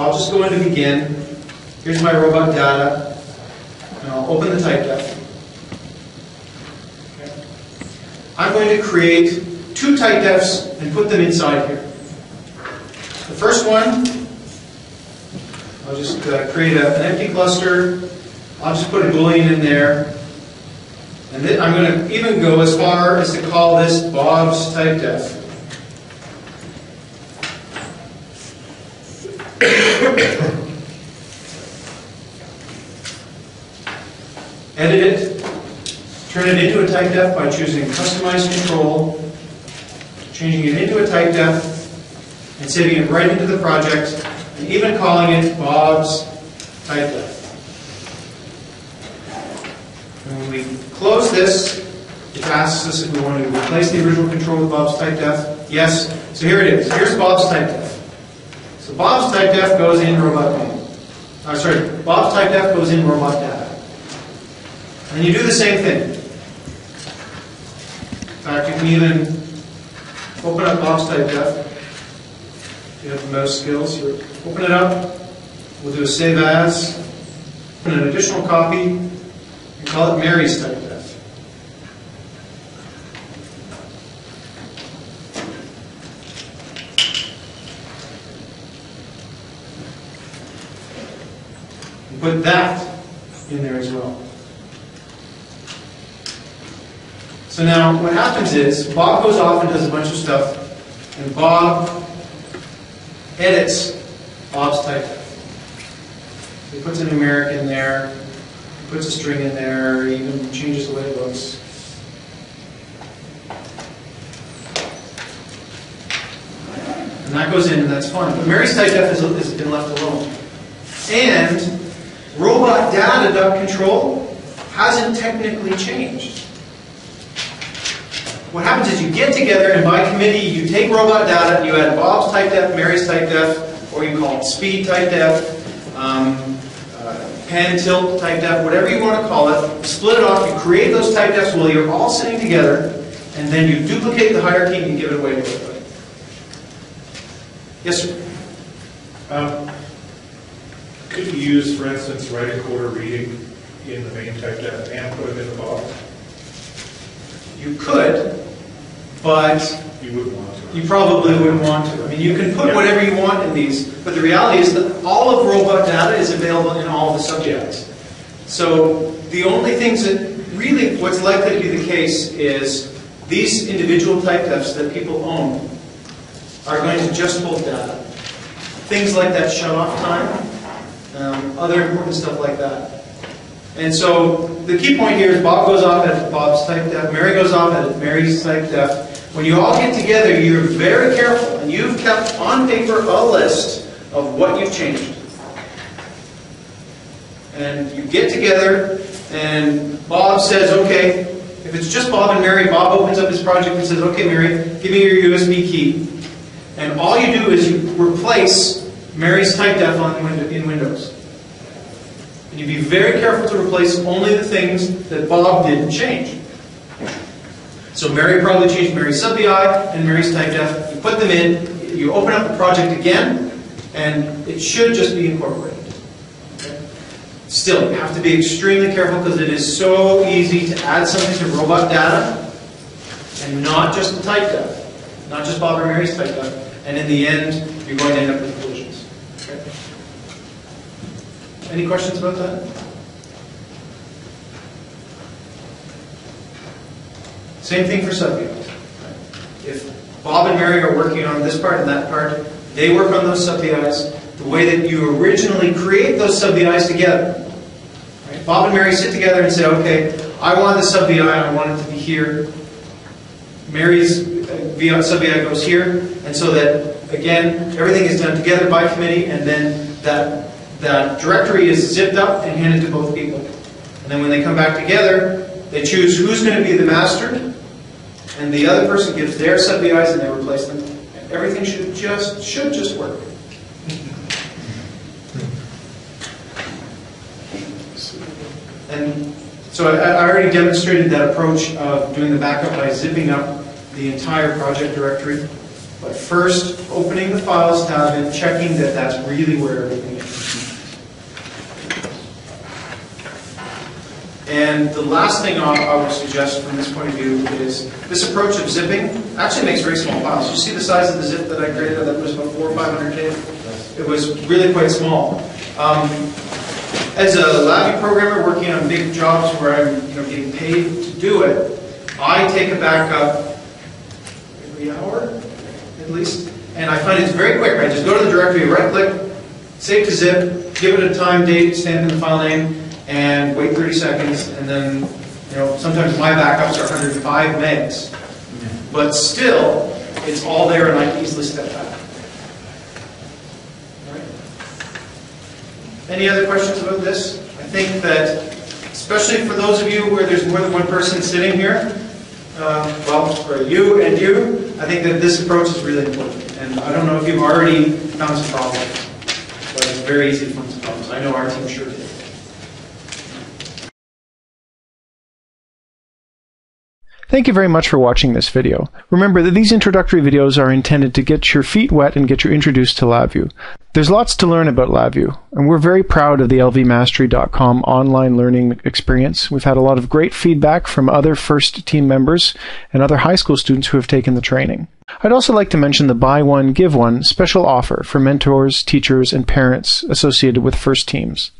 I'll just go into begin. Here's my robot data, and I'll open the Typedef. Okay. I'm going to create two Typedefs and put them inside here. The first one, I'll just create an empty cluster. I'll just put a Boolean in there. And then I'm going to even go as far as to call this Bob's Typedef. Edit it, turn it into a Typedef by choosing Customize Control, changing it into a Typedef, and saving it right into the project, and even calling it Bob's Typedef. And when we close this, it asks us if we want to replace the original control with Bob's Typedef. Yes, so here it is. Here's Bob's Typedef. So Bob's Typedef goes in Robot Bob's Typedef goes in Robot Data. And you do the same thing. In fact, you can even open up Bob's Typedef. If you have the mouse skills, you open it up. We'll do a save as, open an additional copy, and call it Mary's Typedef. And put that in there as well. So now what happens is Bob goes off and does a bunch of stuff, and Bob edits Bob's Typedef. He puts a numeric in there, he puts a string in there, he even changes the way it looks. And that goes in, and that's fine. But Mary's Typedef has been left alone. And robot data.control hasn't technically changed. What happens is you get together, and by committee you take robot data and you add Bob's Typedef, Mary's Typedef, or you call it speed Typedef, pan tilt Typedef, whatever you want to call it. Split it off, you create those Typedefs while you're all sitting together, and then you duplicate the hierarchy and you give it away to everybody. Yes, sir? Could you use, for instance, write a quarter reading in the main Typedef and put it in the Bob? You could, but you wouldn't want to. You probably wouldn't want to. I mean, you can put whatever you want in these, but the reality is that all of robot data is available in all the subjects. So the only things that really, what's likely to be the case is these individual Typedefs that people own are going to just hold data. Things like that shut-off time, other important stuff like that. And so the key point here is Bob goes off at Bob's Typedef, Mary goes off at Mary's Typedef. When you all get together, you're very careful, and you've kept on paper a list of what you've changed. And you get together, and Bob says, okay, if it's just Bob and Mary, Bob opens up his project and says, okay, Mary, give me your USB key. And all you do is you replace Mary's Typedef in Windows. And you be very careful to replace only the things that Bob didn't change. So Mary probably changed Mary's SubVI and Mary's Typedef. You put them in, you open up the project again, and it should just be incorporated. Okay? Still, you have to be extremely careful because it is so easy to add something to robot data and not just the Typedef, not just Bob or Mary's Typedef, and in the end, you're going to end up with collisions. Okay? Any questions about that? Same thing for SubVIs. If Bob and Mary are working on this part and that part, they work on those SubVIs the way that you originally create those SubVIs together. Right? Bob and Mary sit together and say, okay, I want the SubVI, I want it to be here. Mary's SubVI goes here, and so that, again, everything is done together by committee, and then that directory is zipped up and handed to both people. And then when they come back together, they choose who's going to be the master, and the other person gives their SubVIs and they replace them. And everything should just work. And so I already demonstrated that approach of doing the backup by zipping up the entire project directory. But first, opening the Files tab and checking that that's really where everything is. And the last thing I would suggest from this point of view is this approach of zipping actually makes very small files. You see the size of the zip that I created that was about 400 or 500 K? It was really quite small. As a LabVIEW programmer working on big jobs where I'm getting paid to do it, I take a backup every hour at least, and I find it's very quick. I just go to the directory, right click, save to zip, give it a time, date, stamp in the file name, and wait 30 seconds, and then, sometimes my backups are 105 megs. But still, it's all there and I can easily step back. All right. Any other questions about this? I think that, especially for those of you where there's more than one person sitting here, for you and you, I think that this approach is really important. And I don't know if you've already found some problems, but it's very easy to find some problems. I know our team sure did. Thank you very much for watching this video. Remember that these introductory videos are intended to get your feet wet and get you introduced to LabVIEW. There's lots to learn about LabVIEW, and we're very proud of the lvmastery.com online learning experience. We've had a lot of great feedback from other FIRST team members and other high school students who have taken the training. I'd also like to mention the Buy One, Give One special offer for mentors, teachers, and parents associated with FIRST teams.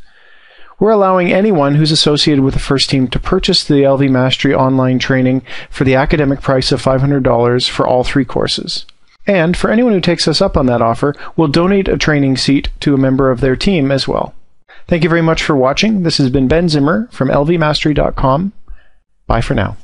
We're allowing anyone who's associated with the FIRST team to purchase the LV Mastery online training for the academic price of $500 for all 3 courses. And for anyone who takes us up on that offer, we'll donate a training seat to a member of their team as well. Thank you very much for watching. This has been Ben Zimmer from lvmastery.com. Bye for now.